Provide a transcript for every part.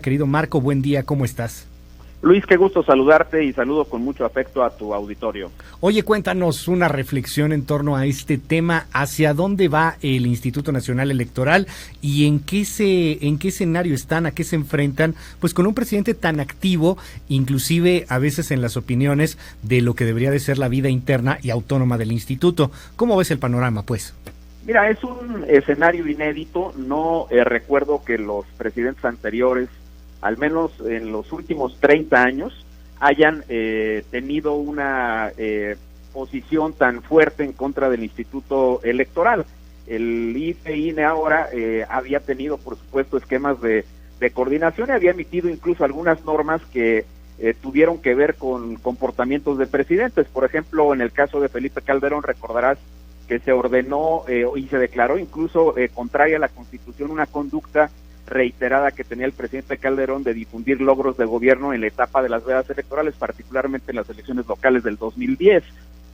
Querido Marco, buen día, ¿cómo estás? Luis, qué gusto saludarte y saludo con mucho afecto a tu auditorio. Oye, cuéntanos una reflexión en torno a este tema, ¿hacia dónde va el Instituto Nacional Electoral y en qué escenario están, a qué se enfrentan, pues con un presidente tan activo, inclusive a veces en las opiniones de lo que debería de ser la vida interna y autónoma del instituto? ¿Cómo ves el panorama, pues? Mira, es un escenario inédito, no recuerdo que los presidentes anteriores, al menos en los últimos 30 años, hayan tenido una posición tan fuerte en contra del Instituto Electoral. El INE ahora había tenido, por supuesto, esquemas de coordinación y había emitido incluso algunas normas que tuvieron que ver con comportamientos de presidentes. Por ejemplo, en el caso de Felipe Calderón, recordarás que se ordenó y se declaró incluso contraria a la Constitución una conducta reiterada que tenía el presidente Calderón de difundir logros de gobierno en la etapa de las vedas electorales, particularmente en las elecciones locales del 2010.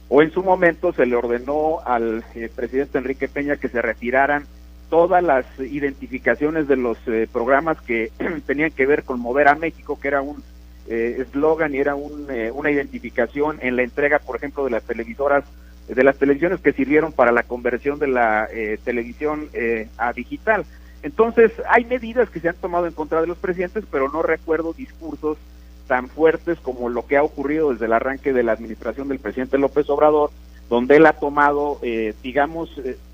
O en su momento se le ordenó al presidente Enrique Peña que se retiraran todas las identificaciones de los programas que tenían que ver con mover a México, que era un eslogan y era una identificación en la entrega, por ejemplo, de las televisiones que sirvieron para la conversión de la televisión a digital. Entonces, hay medidas que se han tomado en contra de los presidentes, pero no recuerdo discursos tan fuertes como lo que ha ocurrido desde el arranque de la administración del presidente López Obrador, donde él ha tomado,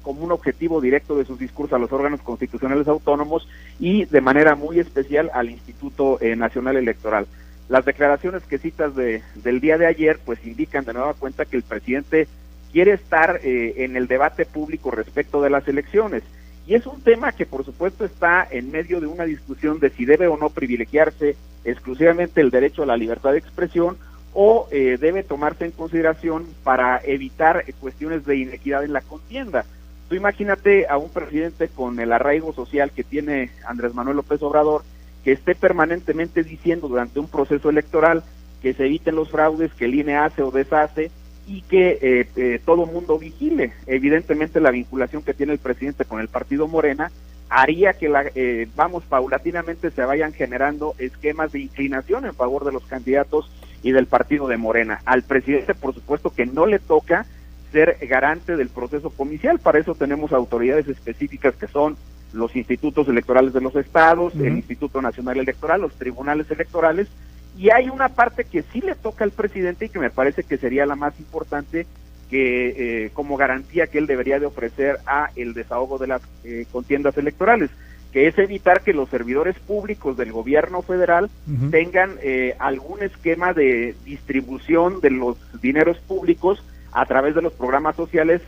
como un objetivo directo de sus discursos a los órganos constitucionales autónomos y de manera muy especial al Instituto Nacional Electoral. Las declaraciones que citas del día de ayer, pues indican de nueva cuenta que el presidente quiere estar en el debate público respecto de las elecciones. Y es un tema que, por supuesto, está en medio de una discusión de si debe o no privilegiarse exclusivamente el derecho a la libertad de expresión o debe tomarse en consideración para evitar cuestiones de inequidad en la contienda. Tú imagínate a un presidente con el arraigo social que tiene Andrés Manuel López Obrador, que esté permanentemente diciendo durante un proceso electoral que se eviten los fraudes, que el INE hace o deshace, y que todo mundo vigile. Evidentemente la vinculación que tiene el presidente con el partido Morena haría que paulatinamente se vayan generando esquemas de inclinación en favor de los candidatos y del partido de Morena. Al presidente, por supuesto, que no le toca ser garante del proceso comicial. Para eso tenemos autoridades específicas que son los institutos electorales de los estados, el Instituto Nacional Electoral, los tribunales electorales. Y hay una parte que sí le toca al presidente y que me parece que sería la más importante, que como garantía que él debería de ofrecer a el desahogo de las contiendas electorales, que es evitar que los servidores públicos del gobierno federal tengan algún esquema de distribución de los dineros públicos a través de los programas sociales,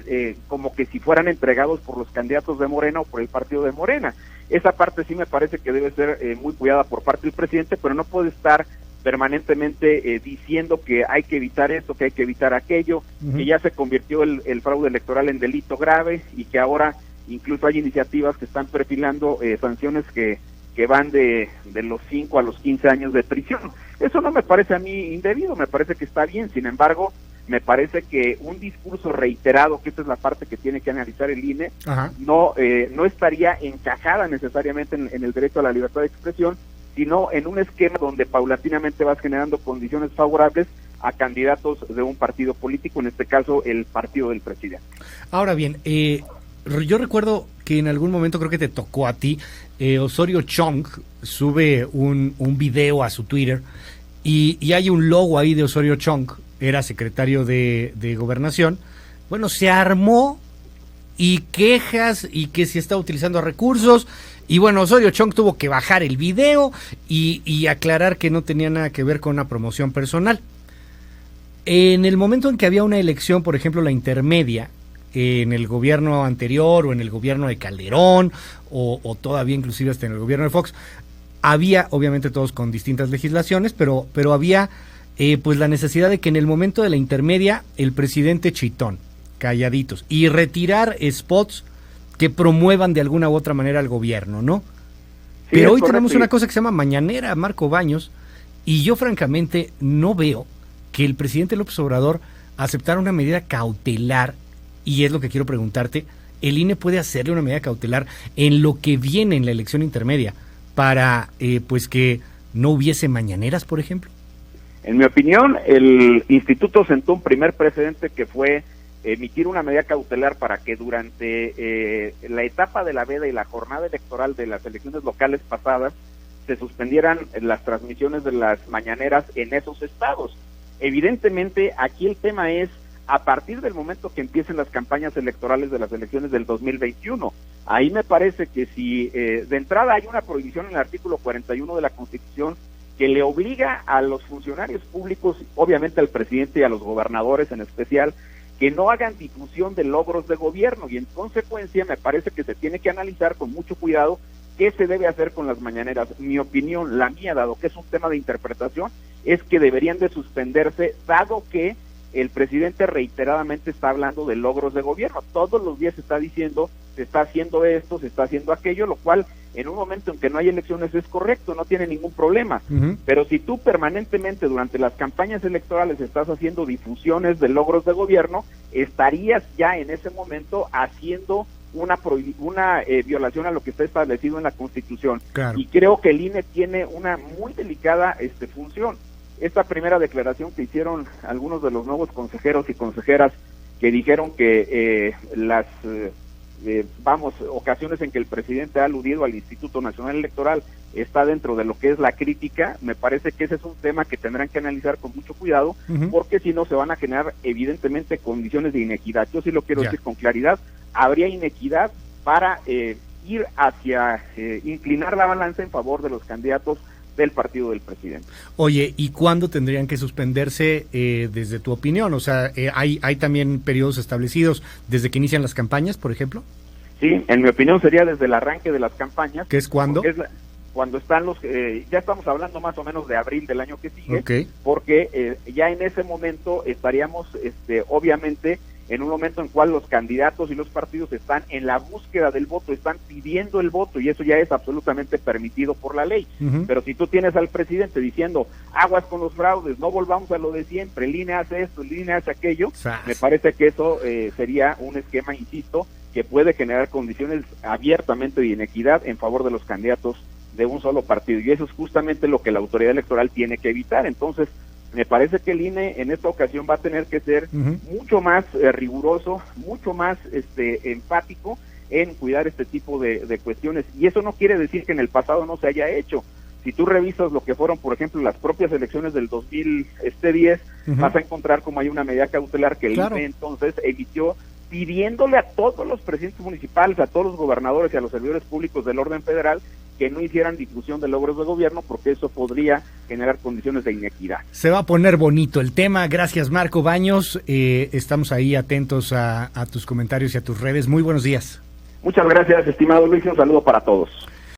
como que si fueran entregados por los candidatos de Morena o por el partido de Morena. Esa parte sí me parece que debe ser muy cuidada por parte del presidente, pero no puede estar permanentemente diciendo que hay que evitar esto, que hay que evitar aquello, que ya se convirtió el fraude electoral en delito grave y que ahora incluso hay iniciativas que están perfilando sanciones que van de los 5 a los 15 años de prisión. Eso no me parece a mí indebido, me parece que está bien. Sin embargo, me parece que un discurso reiterado, que esta es la parte que tiene que analizar el INE, no estaría encajada necesariamente en el derecho a la libertad de expresión, sino en un esquema donde paulatinamente vas generando condiciones favorables a candidatos de un partido político, en este caso el partido del presidente. Ahora bien, yo recuerdo que en algún momento, creo que te tocó a ti, Osorio Chong sube un video a su Twitter y hay un logo ahí de Osorio Chong, era secretario de Gobernación. Bueno, se armó y quejas y que si está utilizando recursos. Y bueno, Osorio Chong tuvo que bajar el video y aclarar que no tenía nada que ver con una promoción personal. En el momento en que había una elección, por ejemplo, la intermedia, en el gobierno anterior o en el gobierno de Calderón o todavía inclusive hasta en el gobierno de Fox, había, obviamente todos con distintas legislaciones, pero había pues la necesidad de que en el momento de la intermedia el presidente chitón, calladitos, y retirar spots que promuevan de alguna u otra manera al gobierno, ¿no? Sí, pero hoy tenemos una cosa que se llama Mañanera, Marco Baños, y yo francamente no veo que el presidente López Obrador aceptara una medida cautelar, y es lo que quiero preguntarte, ¿el INE puede hacerle una medida cautelar en lo que viene en la elección intermedia para pues que no hubiese mañaneras, por ejemplo? En mi opinión, el instituto sentó un primer precedente que fue emitir una medida cautelar para que durante la etapa de la veda y la jornada electoral de las elecciones locales pasadas se suspendieran las transmisiones de las mañaneras en esos estados. Evidentemente, aquí el tema es a partir del momento que empiecen las campañas electorales de las elecciones del 2021. Ahí me parece que si de entrada hay una prohibición en el artículo 41 de la Constitución que le obliga a los funcionarios públicos, obviamente al presidente y a los gobernadores en especial, que no hagan difusión de logros de gobierno, y en consecuencia me parece que se tiene que analizar con mucho cuidado qué se debe hacer con las mañaneras. Mi opinión, la mía, dado que es un tema de interpretación, es que deberían de suspenderse, dado que el presidente reiteradamente está hablando de logros de gobierno. Todos los días se está diciendo, se está haciendo esto, se está haciendo aquello, lo cual en un momento en que no hay elecciones es correcto, no tiene ningún problema. Pero si tú permanentemente durante las campañas electorales estás haciendo difusiones de logros de gobierno, estarías ya en ese momento haciendo una violación a lo que está establecido en la Constitución. Claro. Y creo que el INE tiene una muy delicada función. Esta primera declaración que hicieron algunos de los nuevos consejeros y consejeras que dijeron que las ocasiones en que el presidente ha aludido al Instituto Nacional Electoral está dentro de lo que es la crítica, me parece que ese es un tema que tendrán que analizar con mucho cuidado, porque si no se van a generar evidentemente condiciones de inequidad. Yo sí lo quiero decir con claridad, habría inequidad para ir hacia inclinar la balanza en favor de los candidatos del partido del presidente. Oye, ¿y cuándo tendrían que suspenderse desde tu opinión? O sea, ¿hay también periodos establecidos desde que inician las campañas, por ejemplo? Sí, en mi opinión sería desde el arranque de las campañas. ¿Qué es cuándo? Cuando están ya estamos hablando más o menos de abril del año que sigue, okay, porque ya en ese momento estaríamos, obviamente, en un momento en cual los candidatos y los partidos están en la búsqueda del voto, están pidiendo el voto, y eso ya es absolutamente permitido por la ley. Pero si tú tienes al presidente diciendo, aguas con los fraudes, no volvamos a lo de siempre, el INE hace esto, el INE hace aquello, me parece que eso sería un esquema, insisto, que puede generar condiciones abiertamente de inequidad en favor de los candidatos de un solo partido, y eso es justamente lo que la autoridad electoral tiene que evitar. Entonces, me parece que el INE en esta ocasión va a tener que ser mucho más riguroso, mucho más empático en cuidar este tipo de cuestiones, y eso no quiere decir que en el pasado no se haya hecho. Si tú revisas lo que fueron, por ejemplo, las propias elecciones del 2010, vas a encontrar como hay una medida cautelar que el INE entonces emitió pidiéndole a todos los presidentes municipales, a todos los gobernadores y a los servidores públicos del orden federal que no hicieran difusión de logros de gobierno, porque eso podría generar condiciones de inequidad. Se va a poner bonito el tema. Gracias, Marco Baños. Estamos ahí atentos a tus comentarios y a tus redes. Muy buenos días. Muchas gracias, estimado Luis, y un saludo para todos.